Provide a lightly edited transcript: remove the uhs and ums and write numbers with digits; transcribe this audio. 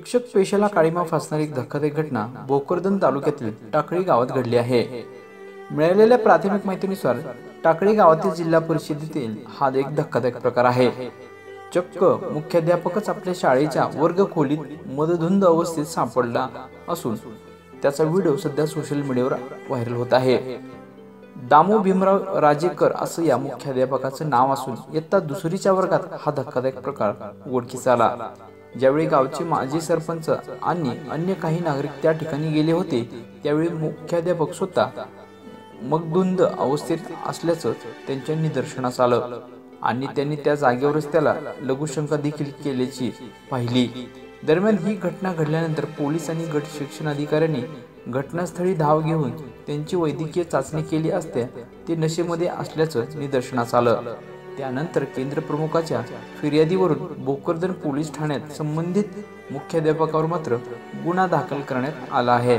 शिक्षक पेशाला काळीमा फासणारी एक धक्कादायक घटना भोकरदन तालुक्यातील टाकळी गावात घडली आहे। मिळालेल्या प्राथमिक माहितीनुसार टाकळी गावातील जिल्हा परिषदेतील हा एक धक्कादायक प्रकार आहे। चक्क मुख्याध्यापकच आपल्या शाळेच्या वर्ग खोलीत मदधुंद अवस्थेत सापडला असून त्याचा व्हिडिओ सध्या सोशल मीडियावर व्हायरल होत आहे। दामू भीमराव राजेकर असं या मुख्याध्यापकाचं नाव असून इयत्ता दुसरीच्या वर्गात हा धक्कादायक प्रकार उघडकीस आला। ज्यावेळी गावचे माजी सरपंच आणि अन्य काही नागरिक त्या ठिकाणी गेले होते त्यावेळी मुख्याध्यापक स्वतः मदधुंद अवस्थेत असल्याचं त्यांच्या निदर्शनास आलं आणि त्यांनी त्या जागेवरच त्याला लघुशंका देखील केल्याची पाहिली। दरम्यान ही घटना घडल्यानंतर पोलीस आणि गट शिक्षण अधिकाऱ्यांनी घटनास्थळी धाव घेऊन त्यांची वैद्यकीय चाचणी केली असता ते नशेमध्ये असल्याचं निदर्शनास आलं। त्यानंतर केंद्र प्रमुखाच्या फिर्यादीवरून भोकरदन पोलीस ठाण्यात संबंधित मुख्याध्यापकावर मात्र गुन्हा दाखल करण्यात आला आहे।